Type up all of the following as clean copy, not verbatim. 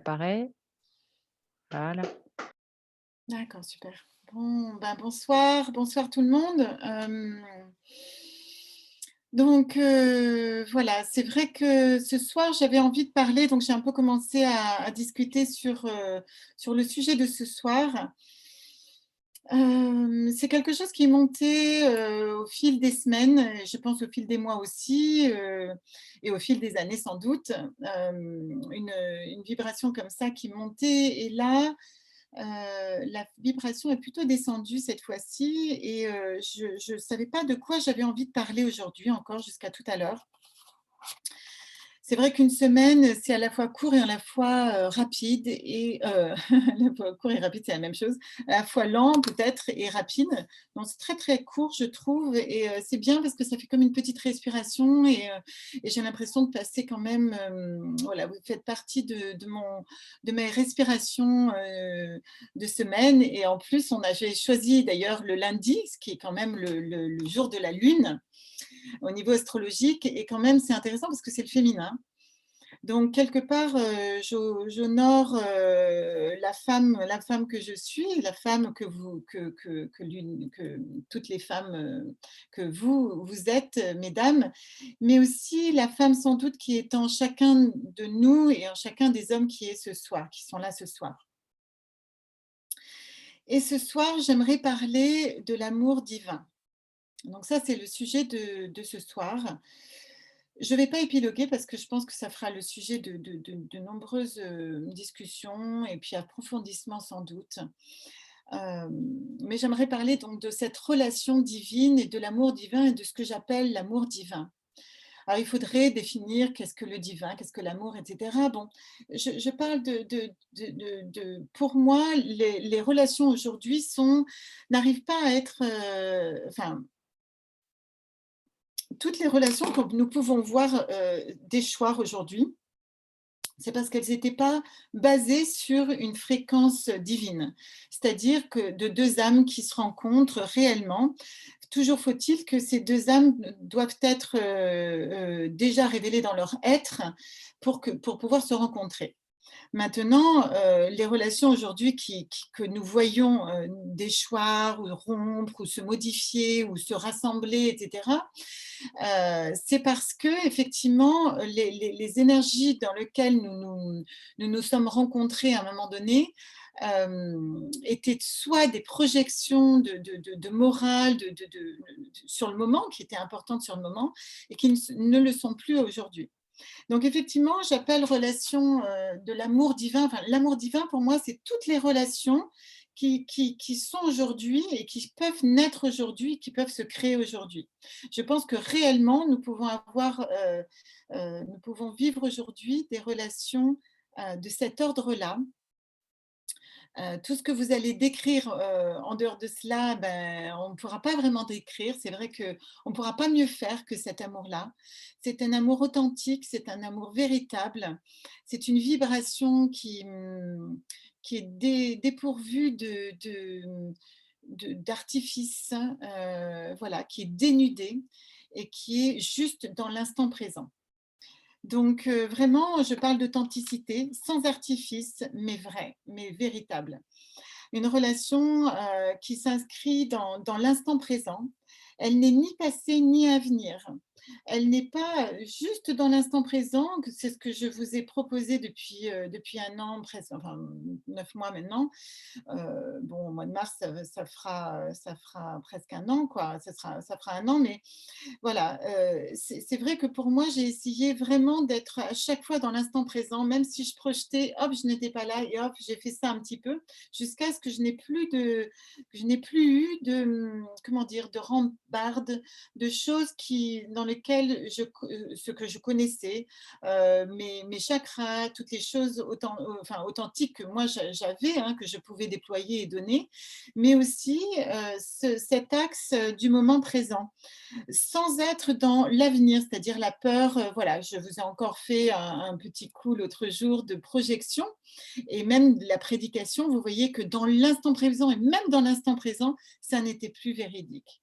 Apparaît. Voilà. D'accord, super. Bon, ben, bonsoir, bonsoir tout le monde. Voilà, c'est vrai que ce soir, j'avais envie de parler, donc j'ai un peu commencé à discuter sur le sujet de ce soir. C'est quelque chose qui est monté, au fil des semaines, et je pense au fil des mois aussi, et au fil des années sans doute. Une vibration comme ça qui montait et là, la vibration est plutôt descendue cette fois-ci et je ne savais pas de quoi j'avais envie de parler aujourd'hui encore jusqu'à tout à l'heure. C'est vrai qu'une semaine, c'est à la fois court et à la fois, rapide et à la fois court et rapide, c'est la même chose. À la fois lent peut-être et rapide. Donc c'est très, très court je trouve et c'est bien parce que ça fait comme une petite respiration et j'ai l'impression de passer quand même, voilà, vous faites partie de mes respirations, de semaine et en plus j'ai choisi d'ailleurs le lundi, ce qui est quand même le jour de la lune au niveau astrologique et quand même c'est intéressant parce que c'est le féminin. Donc quelque part, j'honore, la femme que je suis, la femme que vous que toutes les femmes, que vous êtes, mesdames, mais aussi la femme sans doute qui est en chacun de nous et en chacun des hommes qui sont là ce soir. Et ce soir, j'aimerais parler de l'amour divin. Donc ça, c'est le sujet de ce soir. Je ne vais pas épiloguer parce que je pense que ça fera le sujet de nombreuses discussions et puis approfondissements sans doute. Mais j'aimerais parler donc de cette relation divine et de l'amour divin et de ce que j'appelle l'amour divin. Alors il faudrait définir qu'est-ce que le divin, qu'est-ce que l'amour, etc. Bon, je parle pour moi, les relations aujourd'hui n'arrivent pas à être, enfin, toutes les relations que nous pouvons voir déchoir aujourd'hui, c'est parce qu'elles n'étaient pas basées sur une fréquence divine. C'est-à-dire que de deux âmes qui se rencontrent réellement, toujours faut-il que ces deux âmes doivent être déjà révélées dans leur être pour pouvoir se rencontrer. Maintenant, les relations aujourd'hui que nous voyons déchoir ou rompre ou se modifier ou se rassembler, etc., c'est parce que effectivement, les énergies dans lesquelles nous sommes rencontrés à un moment donné étaient soit des projections de morale sur le moment, qui étaient importantes sur le moment, et qui ne le sont plus aujourd'hui. Donc effectivement, j'appelle relation de l'amour divin. Enfin, l'amour divin, pour moi, c'est toutes les relations qui sont aujourd'hui et qui peuvent naître aujourd'hui, qui peuvent se créer aujourd'hui. Je pense que réellement, nous pouvons vivre aujourd'hui des relations de cet ordre-là. Tout ce que vous allez décrire en dehors de cela, ben, on ne pourra pas vraiment décrire. C'est vrai qu'on ne pourra pas mieux faire que cet amour-là. C'est un amour authentique, c'est un amour véritable. C'est une vibration qui est dépourvue d'artifice, voilà, qui est dénudée et qui est juste dans l'instant présent. Donc vraiment, je parle d'authenticité, sans artifice, mais vrai, mais véritable. Une relation qui s'inscrit dans l'instant présent. Elle n'est ni passé ni à venir. Elle n'est pas juste dans l'instant présent, que c'est ce que je vous ai proposé depuis un an, presque, enfin 9 mois maintenant. Bon, au mois de mars, ça fera presque un an, quoi. Ça fera un an, mais voilà, c'est vrai que pour moi, j'ai essayé vraiment d'être à chaque fois dans l'instant présent, même si je projetais, hop, je n'étais pas là et hop, j'ai fait ça un petit peu, jusqu'à ce que je n'ai plus eu de, comment dire? De rambardes, de choses dans lesquelles ce que je connaissais, mes chakras, toutes les choses enfin authentiques que moi j'avais, hein, que je pouvais déployer et donner, mais aussi, cet axe, du moment présent sans être dans l'avenir, c'est-à-dire la peur. Voilà, je vous ai encore fait un petit coup l'autre jour de projection et même de la prédication. Vous voyez que dans l'instant présent et même dans l'instant présent, ça n'était plus véridique.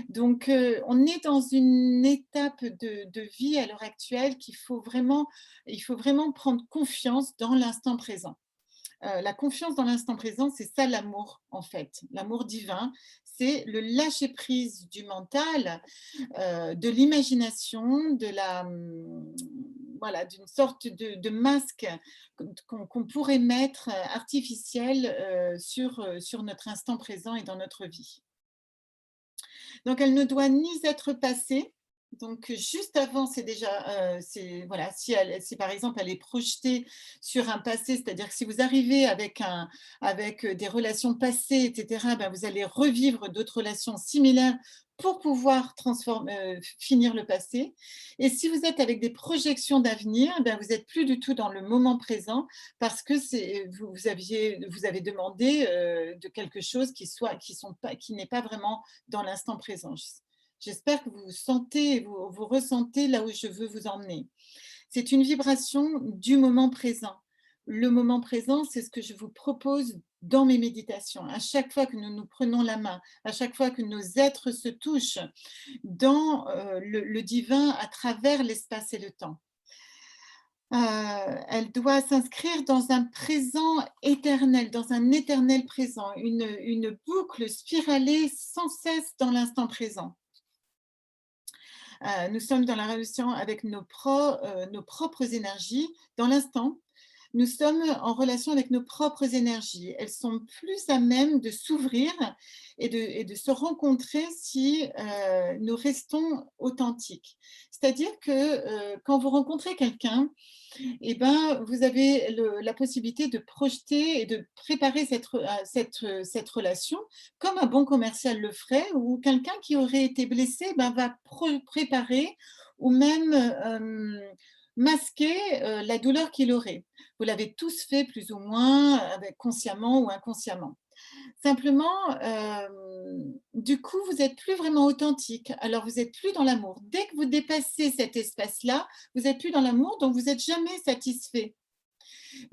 Donc, on est dans une étape de vie à l'heure actuelle il faut vraiment prendre confiance dans l'instant présent. La confiance dans l'instant présent, c'est ça l'amour, en fait. L'amour divin, c'est le lâcher-prise du mental, de l'imagination, voilà, d'une sorte de masque qu'on pourrait mettre, artificiel, sur notre instant présent et dans notre vie. Donc elle ne doit ni être passée, donc juste avant, c'est déjà, voilà, si par exemple elle est projetée sur un passé, c'est-à-dire que si vous arrivez avec des relations passées et cetera, ben, vous allez revivre d'autres relations similaires pour pouvoir finir le passé. Et si vous êtes avec des projections d'avenir, ben, vous êtes plus du tout dans le moment présent parce que vous avez demandé, de quelque chose qui n'est pas vraiment dans l'instant présent. J'espère que vous sentez, vous ressentez là où je veux vous emmener. C'est une vibration du moment présent. Le moment présent, c'est ce que je vous propose dans mes méditations. À chaque fois que nous nous prenons la main, à chaque fois que nos êtres se touchent dans le divin à travers l'espace et le temps. Elle doit s'inscrire dans un présent éternel, dans un éternel présent, une boucle spiralée sans cesse dans l'instant présent. Nous sommes dans la relation avec nos propres énergies dans l'instant. Nous sommes en relation avec nos propres énergies. Elles sont plus à même de s'ouvrir et de se rencontrer si nous restons authentiques. C'est-à-dire que quand vous rencontrez quelqu'un, eh ben, vous avez la possibilité de projeter et de préparer cette relation comme un bon commercial le ferait, ou quelqu'un qui aurait été blessé ben, va préparer ou même masquer la douleur qu'il aurait. Vous l'avez tous fait plus ou moins, consciemment ou inconsciemment. Simplement, du coup, vous n'êtes plus vraiment authentique. Alors, vous n'êtes plus dans l'amour. Dès que vous dépassez cet espace-là, vous n'êtes plus dans l'amour, donc vous n'êtes jamais satisfait.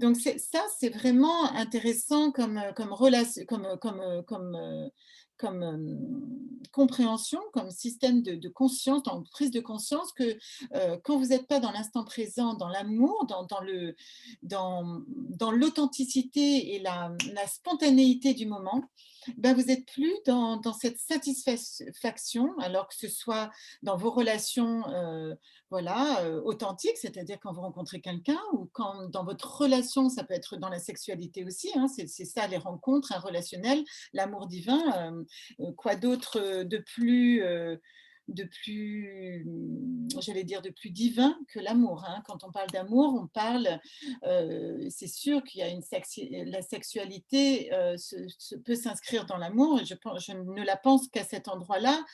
Donc, c'est vraiment intéressant comme relation, compréhension, comme système de conscience, prise de conscience que quand vous n'êtes pas dans l'instant présent, dans l'amour, dans l'authenticité et la spontanéité du moment, ben vous n'êtes plus dans cette satisfaction, alors que ce soit dans vos relations voilà, authentiques, c'est-à-dire quand vous rencontrez quelqu'un ou quand dans votre relation, ça peut être dans la sexualité aussi, hein, c'est ça les rencontres, un relationnel, l'amour divin. Quoi d'autre j'allais dire, de plus divin que l'amour, hein. Quand on parle d'amour, on parle, c'est sûr qu'il y a la sexualité peut s'inscrire dans l'amour, et je ne la pense qu'à cet endroit-là,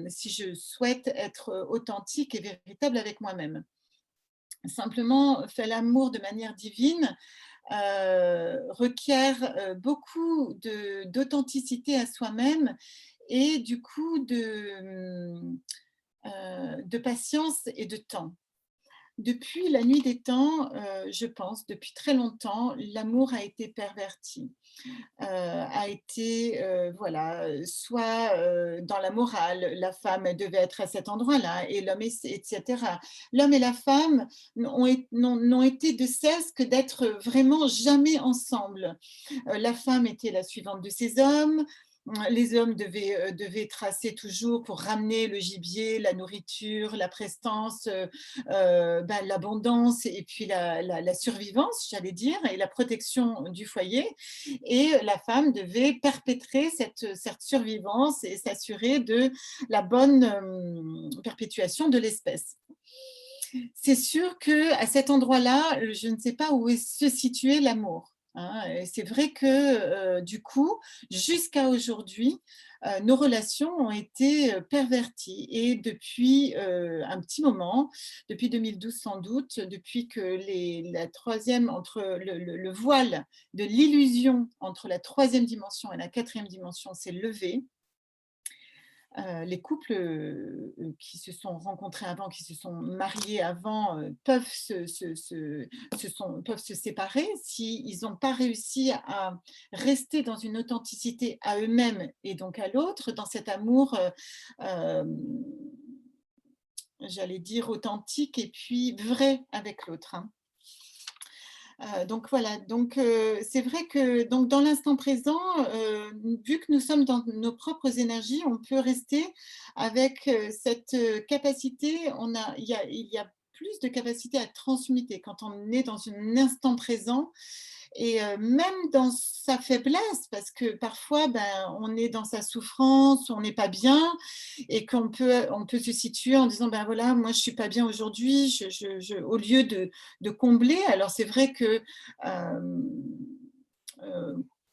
si je souhaite être authentique et véritable avec moi-même. Simplement, faire l'amour de manière divine requiert beaucoup d'authenticité à soi-même et du coup de patience et de temps. Depuis la nuit des temps, je pense, depuis très longtemps, l'amour a été perverti, a été, voilà, soit dans la morale, la femme elle devait être à cet endroit-là et l'homme, etc. L'homme et la femme n'ont été de cesse que d'être vraiment jamais ensemble. La femme était la suivante de ses hommes. Les hommes devaient tracer toujours pour ramener le gibier, la nourriture, la prestance, ben, l'abondance et puis la survivance, j'allais dire, et la protection du foyer. Et la femme devait perpétrer cette survivance et s'assurer de la bonne perpétuation de l'espèce. C'est sûr qu'à cet endroit-là, je ne sais pas où se situait l'amour, hein. Et c'est vrai que du coup, jusqu'à aujourd'hui, nos relations ont été perverties. Et depuis un petit moment, depuis 2012 sans doute, depuis que la troisième, entre le voile de l'illusion entre la troisième dimension et la quatrième dimension s'est levé, Les couples qui se sont rencontrés avant, qui se sont mariés avant, peuvent peuvent se séparer s'ils n'ont pas réussi à rester dans une authenticité à eux-mêmes et donc à l'autre, dans cet amour, j'allais dire authentique et puis vrai avec l'autre, hein. Donc voilà, donc c'est vrai que donc dans l'instant présent, vu que nous sommes dans nos propres énergies, on peut rester avec, cette, capacité, il y a plus de capacité à transmuter quand on est dans un instant présent et même dans sa faiblesse, parce que parfois, ben, on est dans sa souffrance, on n'est pas bien et on peut se situer en disant: «Ben, voilà, moi je suis pas bien aujourd'hui», au lieu de combler. Alors c'est vrai que, hem,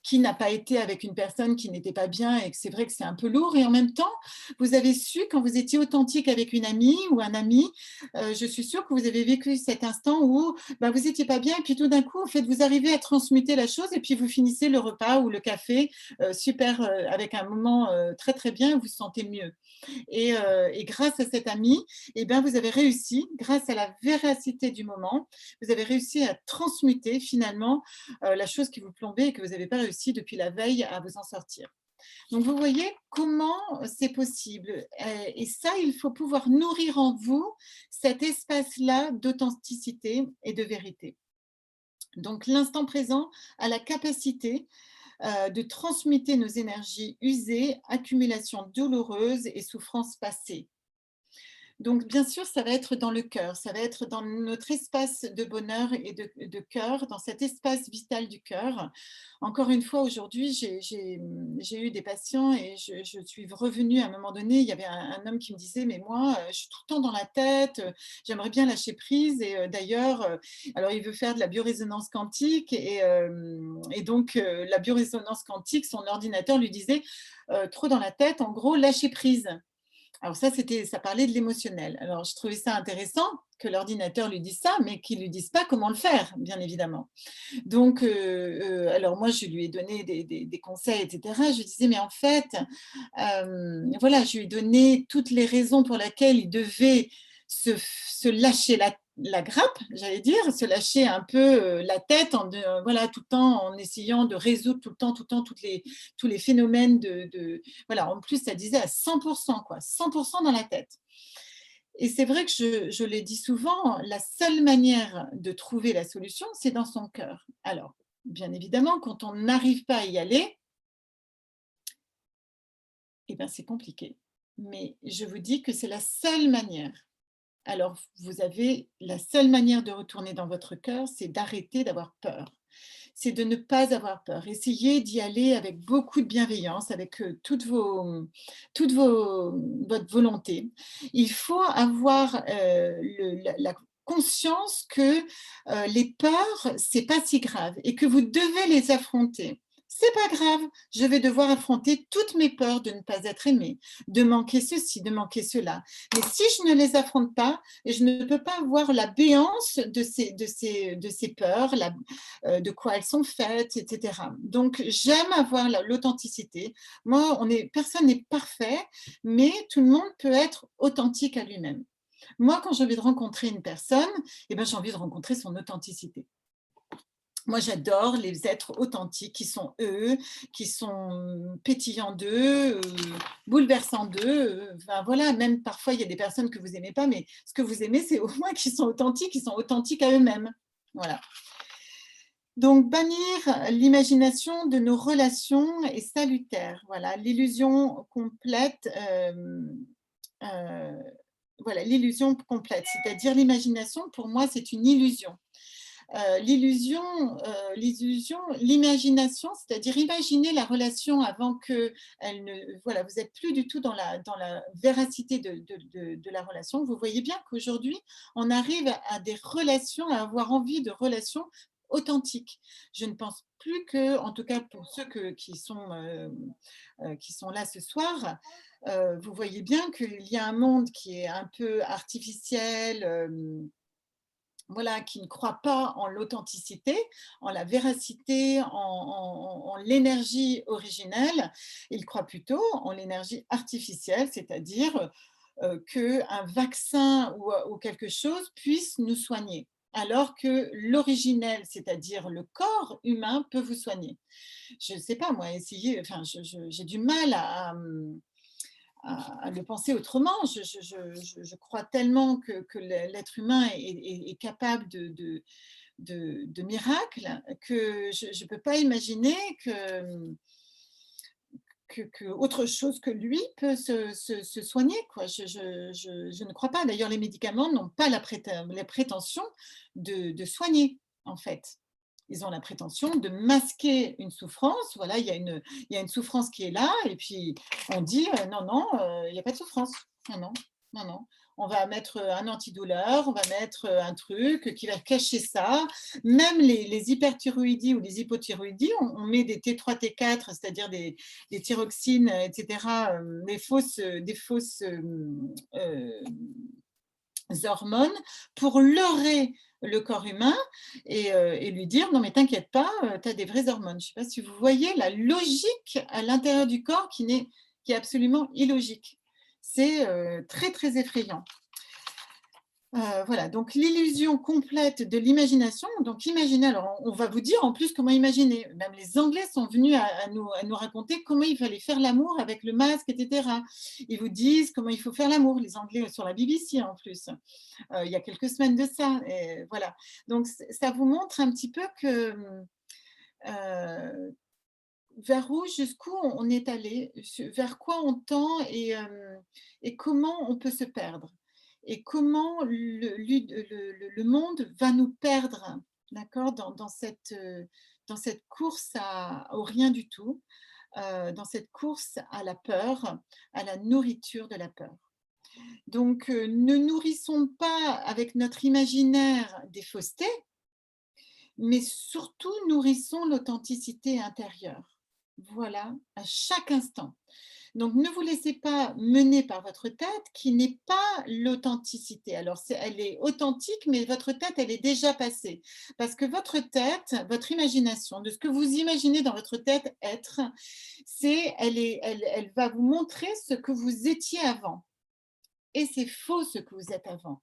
qui n'a pas été avec une personne qui n'était pas bien et que c'est vrai que c'est un peu lourd et en même temps, vous avez su quand vous étiez authentique avec une amie ou un ami, je suis sûre que vous avez vécu cet instant où, bah, vous étiez pas bien et puis tout d'un coup, en fait, vous arrivez à transmuter la chose et puis vous finissez le repas ou le café, super, avec un moment, très, très bien, vous vous sentez mieux. Et grâce à cet ami, eh bien, vous avez réussi, grâce à la véracité du moment, vous avez réussi à transmuter finalement la chose qui vous plombait et que vous n'avez pas réussi depuis la veille à vous en sortir. Donc, vous voyez comment c'est possible. Et ça, il faut pouvoir nourrir en vous cet espace-là d'authenticité et de vérité. Donc, l'instant présent a la capacité de transmuter nos énergies usées, accumulations douloureuses et souffrances passées. Donc, bien sûr, ça va être dans le cœur, ça va être dans notre espace de bonheur et de cœur, dans cet espace vital du cœur. Encore une fois, aujourd'hui, j'ai eu des patients et je suis revenue à un moment donné. Il y avait un homme qui me disait: «Mais moi, je suis tout le temps dans la tête, j'aimerais bien lâcher prise.» Et d'ailleurs, alors il veut faire de la biorésonance quantique et donc la biorésonance quantique, son ordinateur lui disait: «Trop dans la tête, en gros, lâcher prise.» Alors ça parlait de l'émotionnel. Alors je trouvais ça intéressant que l'ordinateur lui dise ça, mais qu'il lui dise pas comment le faire, bien évidemment. Donc alors moi je lui ai donné des conseils et cetera. Je lui disais: «Mais en fait, voilà», je lui ai donné toutes les raisons pour lesquelles il devait se lâcher la grappe, j'allais dire, se lâcher un peu, la tête voilà, tout le temps en essayant de résoudre tout le temps tous les phénomènes voilà, en plus ça disait à 100 quoi, 100 dans la tête. Et c'est vrai que je l'ai dit souvent, la seule manière de trouver la solution, c'est dans son cœur. Alors, bien évidemment, quand on n'arrive pas à y aller, eh ben, c'est compliqué. Mais je vous dis que c'est la seule manière. Alors, vous avez la seule manière de retourner dans votre cœur, c'est d'arrêter d'avoir peur. C'est de ne pas avoir peur. Essayez d'y aller avec beaucoup de bienveillance, avec votre volonté. Il faut avoir la conscience que les peurs, c'est pas si grave et que vous devez les affronter. C'est pas grave, je vais devoir affronter toutes mes peurs de ne pas être aimée, de manquer ceci, de manquer cela. Mais si je ne les affronte pas, je ne peux pas voir la béance de ces peurs, de quoi elles sont faites, etc. Donc, j'aime avoir l'authenticité. Moi, personne n'est parfait, mais tout le monde peut être authentique à lui-même. Moi, quand j'ai envie de rencontrer une personne, eh ben, j'ai envie de rencontrer son authenticité. Moi, j'adore les êtres authentiques qui sont eux, qui sont pétillants d'eux, bouleversants d'eux. Enfin, voilà, même parfois, il y a des personnes que vous n'aimez pas, mais ce que vous aimez, c'est au moins qu'ils sont authentiques à eux-mêmes. Voilà. Donc, bannir l'imagination de nos relations est salutaire. Voilà, l'illusion complète. Euh, voilà, l'illusion complète, c'est-à-dire l'imagination, pour moi, c'est une illusion. L'imagination, c'est-à-dire imaginer la relation avant que elle ne, voilà, vous n'êtes plus du tout dans la véracité de la relation. Vous voyez bien qu'aujourd'hui, on arrive à des relations, à avoir envie de relations authentiques. Je ne pense plus que, en tout cas pour ceux qui sont là ce soir, vous voyez bien qu'il y a un monde qui est un peu artificiel, voilà, qui ne croit pas en l'authenticité, en la véracité, en l'énergie originelle. Il croit plutôt en l'énergie artificielle, c'est-à-dire qu'un vaccin ou quelque chose puisse nous soigner, alors que l'originel, c'est-à-dire le corps humain, peut vous soigner. Je ne sais pas, moi, essayer, enfin, j'ai du mal à le penser autrement. Je crois tellement que l'être humain est capable de miracles que je ne peux pas imaginer que autre chose que lui peut se soigner, quoi. Je ne crois pas. D'ailleurs, les médicaments n'ont pas la prétention de soigner, en fait. Ils ont la prétention de masquer une souffrance. Voilà, il y a une souffrance qui est là et puis on dit: «Non, non, il y a pas de souffrance. Non, non, non, non. On va mettre, un antidouleur, on va mettre, un truc qui va cacher ça». Même les hyperthyroïdies ou les hypothyroïdies, on met des T3, T4, c'est-à-dire des thyroxines, et cetera, des fausses, hormones pour leurrer le corps humain et lui dire: «Non mais t'inquiète pas, tu as des vraies hormones». Je ne sais pas si vous voyez la logique à l'intérieur du corps qui est absolument illogique. C'est, très, très effrayant. Voilà, donc l'illusion complète de l'imagination. Donc imaginez, alors on va vous dire en plus comment imaginer. Même les Anglais sont venus à nous raconter comment il fallait faire l'amour avec le masque, et cetera. Ils vous disent comment il faut faire l'amour, les Anglais sur la BBC en plus, il y a quelques semaines de ça et voilà. Donc ça vous montre un petit peu que, vers où, jusqu'où on est allé, vers quoi on tend et comment on peut se perdre et comment le monde va nous perdre, d'accord, dans cette course au rien du tout, dans cette course à la peur, à la nourriture de la peur. Donc, ne nourrissons pas avec notre imaginaire des faussetés, mais surtout nourrissons l'authenticité intérieure. Voilà, à chaque instant. Donc ne vous laissez pas mener par votre tête qui n'est pas l'authenticité. Alors elle est authentique, mais votre tête, elle est déjà passée. Parce que votre tête, votre imagination, de ce que vous imaginez dans votre tête être, elle va vous montrer ce que vous étiez avant. Et c'est faux ce que vous êtes avant.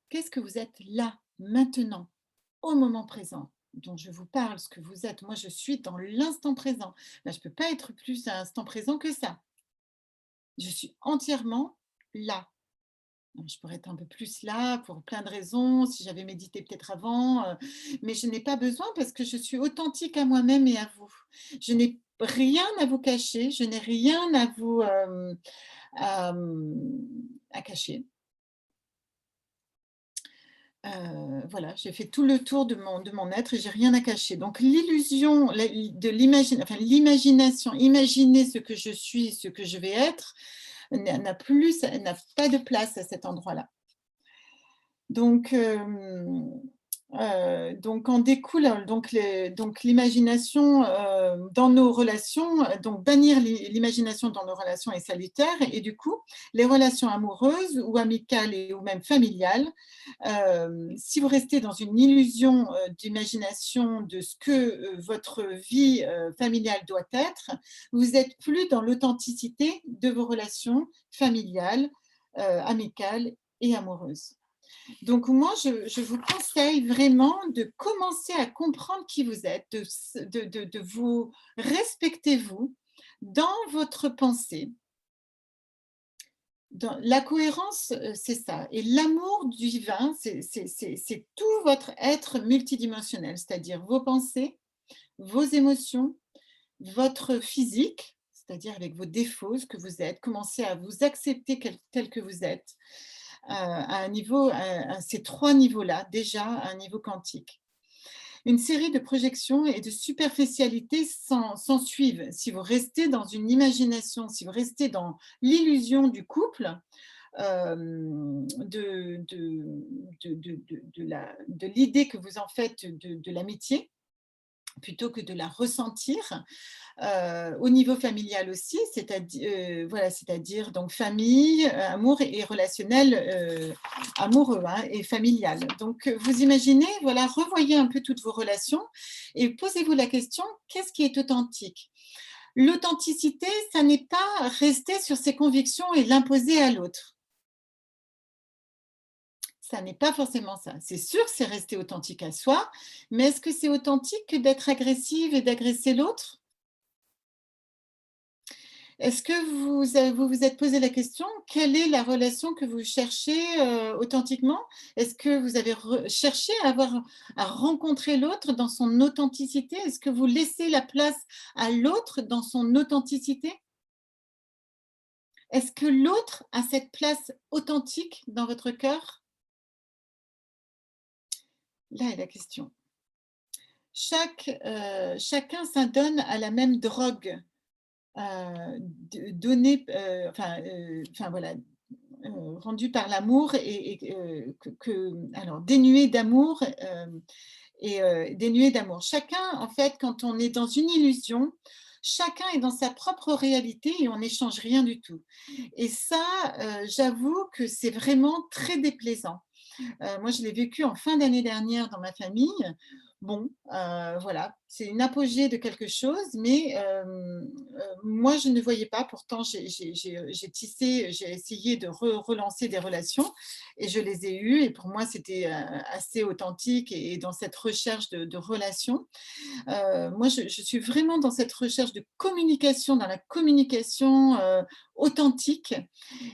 Qu'est-ce que vous êtes là, maintenant, au moment présent dont je vous parle, ce que vous êtes? Moi, je suis dans l'instant présent. Là, je ne peux pas être plus à l'instant présent que ça. Je suis entièrement là. Je pourrais être un peu plus là pour plein de raisons, si j'avais médité peut-être avant, mais je n'ai pas besoin parce que je suis authentique à moi-même et à vous. Je n'ai rien à vous cacher, je n'ai rien à vous, à cacher. Voilà, j'ai fait tout le tour de mon être et j'ai rien à cacher. Donc l'illusion enfin l'imagination, imaginer ce que je suis, ce que je vais être, n'a pas de place à cet endroit-là. Donc, donc en découle donc l'imagination, dans nos relations, donc bannir l'imagination dans nos relations est salutaire et du coup, les relations amoureuses ou amicales ou même familiales, si vous restez dans une illusion, d'imagination de ce que, votre vie, familiale doit être, vous n'êtes plus dans l'authenticité de vos relations familiales, amicales et amoureuses. Donc moi, je vous conseille vraiment de commencer à comprendre qui vous êtes, de vous respecter vous dans votre pensée. Dans la cohérence, c'est ça et l'amour divin, c'est tout votre être multidimensionnel, c'est-à-dire vos pensées, vos émotions, votre physique, c'est-à-dire avec vos défauts, ce que vous êtes. Commencez à vous accepter tel que vous êtes, à un niveau, à ces 3 niveaux-là, déjà à un niveau quantique. Une série de projections et de superficialités s'ensuivent. Si vous restez dans une imagination, si vous restez dans l'illusion du couple, de l'idée que vous en faites de l'amitié, plutôt que de la ressentir. Au niveau familial aussi, voilà, c'est-à-dire donc famille, amour et relationnel, amoureux, hein, et familial. Donc, vous imaginez, voilà, revoyez un peu toutes vos relations et posez-vous la question: qu'est-ce qui est authentique? L'authenticité, ça n'est pas rester sur ses convictions et l'imposer à l'autre. Ça n'est pas forcément ça. C'est sûr, c'est rester authentique à soi, mais est-ce que c'est authentique que d'être agressive et d'agresser l'autre? Est-ce que vous vous êtes posé la question, quelle est la relation que vous cherchez, authentiquement? Est-ce que vous avez cherché à rencontrer l'autre dans son authenticité? Est-ce que vous laissez la place à l'autre dans son authenticité? Est-ce que l'autre a cette place authentique dans votre cœur? Là est la question. Chacun s'adonne à la même drogue, donnée, enfin voilà, rendue par l'amour alors dénuée d'amour, dénuée d'amour. Chacun, en fait, quand on est dans une illusion, chacun est dans sa propre réalité et on n'échange rien du tout. Et ça, j'avoue que c'est vraiment très déplaisant. Moi, je l'ai vécu en fin d'année dernière dans ma famille. Bon, voilà, c'est une apogée de quelque chose, mais moi, je ne voyais pas. Pourtant, j'ai tissé, j'ai essayé de relancer des relations et je les ai eues. Et pour moi, c'était assez authentique et dans cette recherche de relations. Moi, je suis vraiment dans cette recherche de communication, dans la communication authentique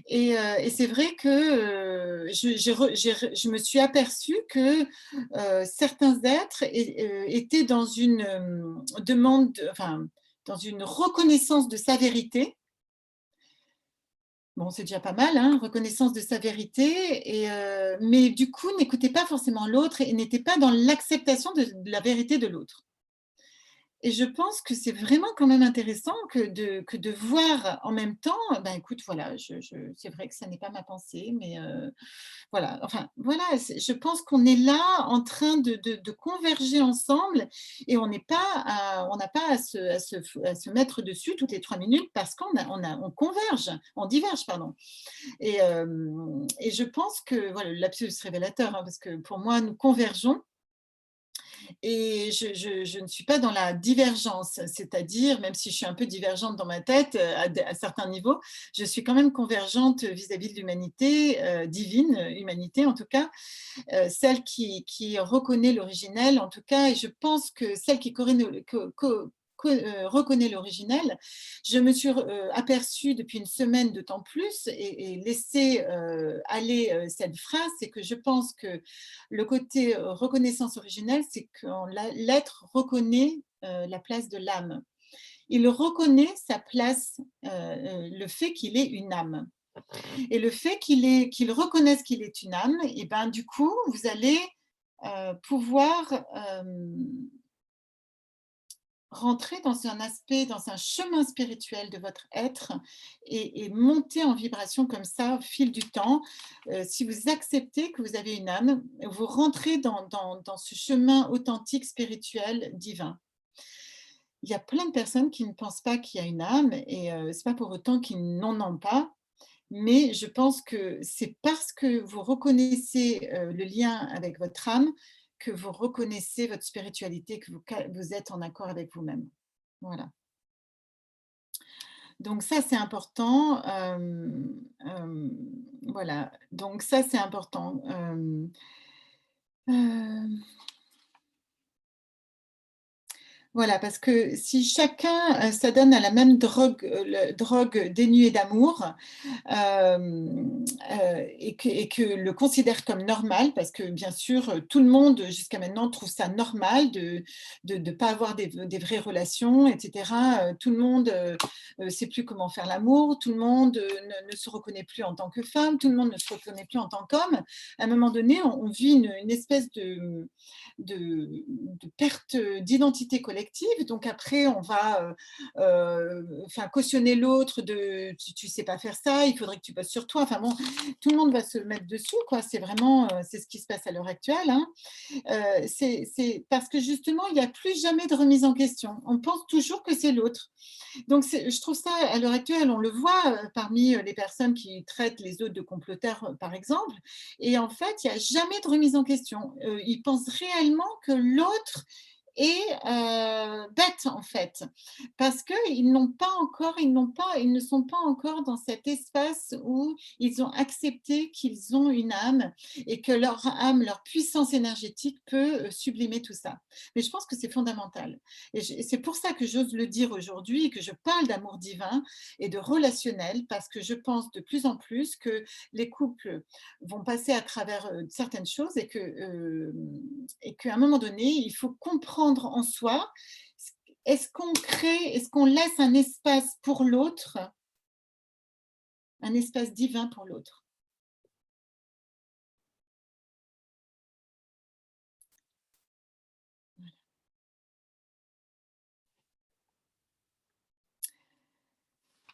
et c'est vrai que, je me suis aperçue que, certains êtres étaient dans une, demande enfin, dans une reconnaissance de sa vérité. Bon, c'est déjà pas mal, hein, reconnaissance de sa vérité mais du coup, n'écoutaient pas forcément l'autre et n'étaient pas dans l'acceptation de la vérité de l'autre. Et je pense que c'est vraiment quand même intéressant que de voir en même temps, ben, écoute, voilà, c'est vrai que ça n'est pas ma pensée, mais voilà, enfin, voilà, je pense qu'on est là en train de converger ensemble et on n'a pas à se mettre dessus toutes les 3 minutes parce on converge, on diverge, pardon. Et je pense que, voilà, le lapsus révélateur, hein, parce que pour moi, nous convergeons et je ne suis pas dans la divergence, c'est-à-dire, même si je suis un peu divergente dans ma tête, à certains niveaux, je suis quand même convergente vis-à-vis de l'humanité, divine humanité en tout cas, celle qui reconnaît l'originel en tout cas et je pense que celle qui reconnaît l'originel, je me suis aperçue depuis une semaine d'autant plus et laissé aller cette phrase, c'est que je pense que le côté reconnaissance originelle, c'est quand l'être reconnaît la place de l'âme. Il reconnaît sa place, le fait qu'il est une âme. Et le fait qu'il reconnaisse qu'il est une âme, et ben du coup, vous allez pouvoir rentrer dans un aspect, dans un chemin spirituel de votre être et monter en vibration comme ça au fil du temps. Si vous acceptez que vous avez une âme, vous rentrez dans ce chemin authentique, spirituel, divin. Il y a plein de personnes qui ne pensent pas qu'il y a une âme et c'est pas pour autant qu'ils n'en ont pas. Mais je pense que c'est parce que vous reconnaissez, le lien avec votre âme, que vous reconnaissez votre spiritualité, que vous êtes en accord avec vous-même. Voilà. Donc ça, c'est important, voilà, donc ça, c'est important, hem Voilà, parce que si chacun, s'adonne à la même drogue dénuée d'amour, et que le considère comme normal, parce que bien sûr, tout le monde jusqu'à maintenant trouve ça normal de pas avoir des vraies relations et cetera. Tout le monde, sait plus comment faire l'amour, tout le monde, ne se reconnaît plus en tant que femme, tout le monde ne se reconnaît plus en tant qu'homme. À un moment donné, on vit une espèce de perte d'identité collective collective. Donc après, on va cautionner l'autre de tu sais pas faire ça, il faudrait que tu bosses sur toi. Enfin bon, tout le monde va se mettre dessus, quoi. C'est vraiment, c'est ce qui se passe à l'heure actuelle, hein. C'est parce que justement, il n'y a plus jamais de remise en question. On pense toujours que c'est l'autre. Donc, je trouve ça, à l'heure actuelle, on le voit parmi les personnes qui traitent les autres de comploteurs, par exemple. Et en fait, il n'y a jamais de remise en question. Ils pensent réellement que l'autre est bête, en fait, parce qu'ils n'ont pas encore, ils ne sont pas encore dans cet espace où ils ont accepté qu'ils ont une âme et que leur âme, leur puissance énergétique peut sublimer tout ça. Mais je pense que c'est fondamental. Et c'est pour ça que j'ose le dire aujourd'hui et que je parle d'amour divin et de relationnel, parce que je pense de plus en plus que les couples vont passer à travers certaines choses et qu'à un moment donné, il faut comprendre en soi, est-ce qu'on laisse un espace pour l'autre, un espace divin pour l'autre.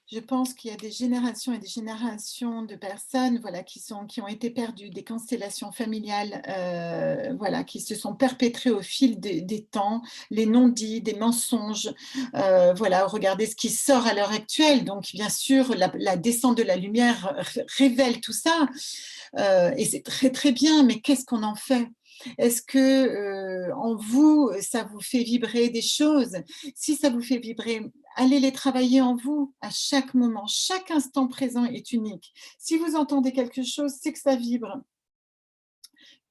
Je pense qu'il y a des générations et des générations de personnes, voilà, qui ont été perdues, des constellations familiales, voilà, qui se sont perpétrées au fil des temps, les non-dits, des mensonges. Voilà, regardez ce qui sort à l'heure actuelle. Donc, bien sûr, la descente de la lumière révèle tout ça. Et c'est très, très bien, mais qu'est-ce qu'on en fait? Est-ce que en vous, ça vous fait vibrer des choses? Si ça vous fait vibrer, allez les travailler en vous à chaque moment. Chaque instant présent est unique. Si vous entendez quelque chose, c'est que ça vibre.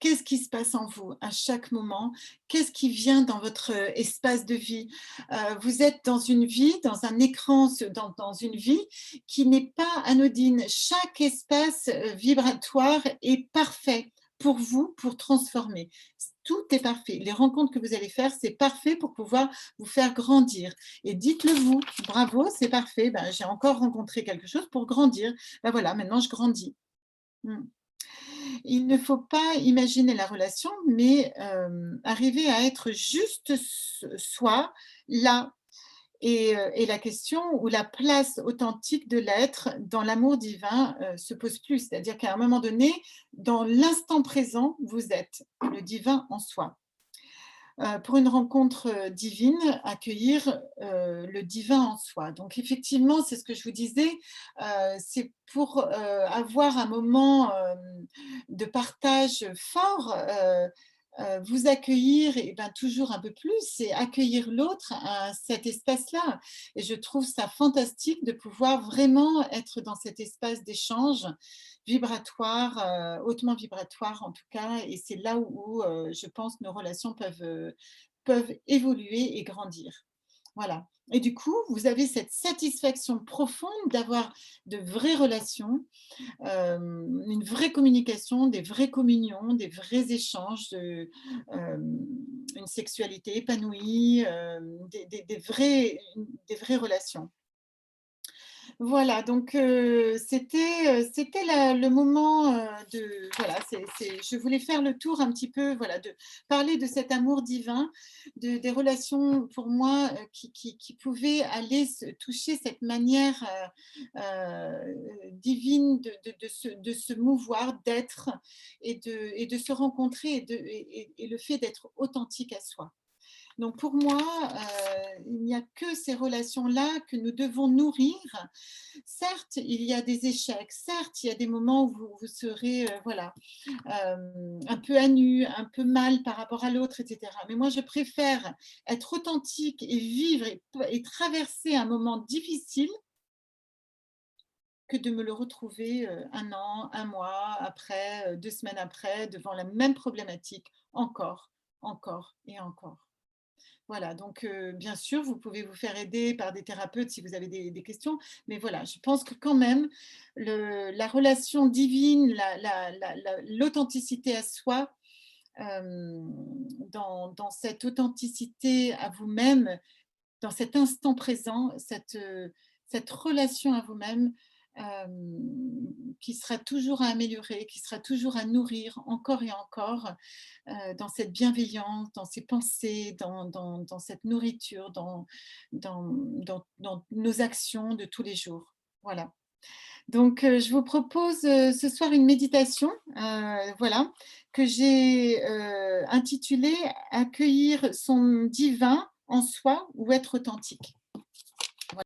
Qu'est-ce qui se passe en vous à chaque moment? Qu'est-ce qui vient dans votre espace de vie? Vous êtes dans une vie, dans un écran, dans une vie qui n'est pas anodine. Chaque espace vibratoire est parfait pour vous, pour transformer. Tout est parfait. Les rencontres que vous allez faire, c'est parfait pour pouvoir vous faire grandir. Et dites-le vous, bravo, c'est parfait. Ben, j'ai encore rencontré quelque chose pour grandir. Ben voilà, maintenant je grandis. Mm. Il ne faut pas imaginer la relation, mais arriver à être juste soi, là. Et la question ou la place authentique de l'être dans l'amour divin se pose plus. C'est-à-dire qu'à un moment donné, dans l'instant présent, vous êtes le divin en soi. Pour une rencontre divine, accueillir le divin en soi. Donc effectivement, c'est ce que je vous disais, c'est pour avoir un moment de partage fort, vous accueillir et ben, toujours un peu plus et accueillir l'autre à cet espace-là. Et je trouve ça fantastique de pouvoir vraiment être dans cet espace d'échange vibratoire, hautement vibratoire en tout cas, et c'est là où je pense nos relations peuvent évoluer et grandir. Voilà. Et du coup, vous avez cette satisfaction profonde d'avoir de vraies relations, une vraie communication, des vraies communions, des vrais échanges, une sexualité épanouie, des vraies relations. Voilà, donc c'était le moment voilà, je voulais faire le tour un petit peu, voilà, de parler de cet amour divin, des relations pour moi qui pouvaient aller toucher cette manière divine de se mouvoir, d'être et de se rencontrer et le fait d'être authentique à soi. Donc pour moi, il n'y a que ces relations-là que nous devons nourrir. Certes, il y a des échecs, certes, il y a des moments où vous serez voilà, un peu à nu, un peu mal par rapport à l'autre, etc. Mais moi, je préfère être authentique et vivre et traverser un moment difficile que de me le retrouver un an, un mois après, 2 semaines après, devant la même problématique, encore, encore et encore. Voilà, donc bien sûr, vous pouvez vous faire aider par des thérapeutes si vous avez des questions, mais voilà, je pense que quand même, la relation divine, l'authenticité à soi, dans cette authenticité à vous-même, dans cet instant présent, cette relation à vous-même, qui sera toujours à améliorer, qui sera toujours à nourrir encore et encore dans cette bienveillance, dans ces pensées, dans cette nourriture, dans nos actions de tous les jours. Voilà. Donc, je vous propose ce soir une méditation, voilà, que j'ai intitulée Accueillir son divin en soi ou être authentique.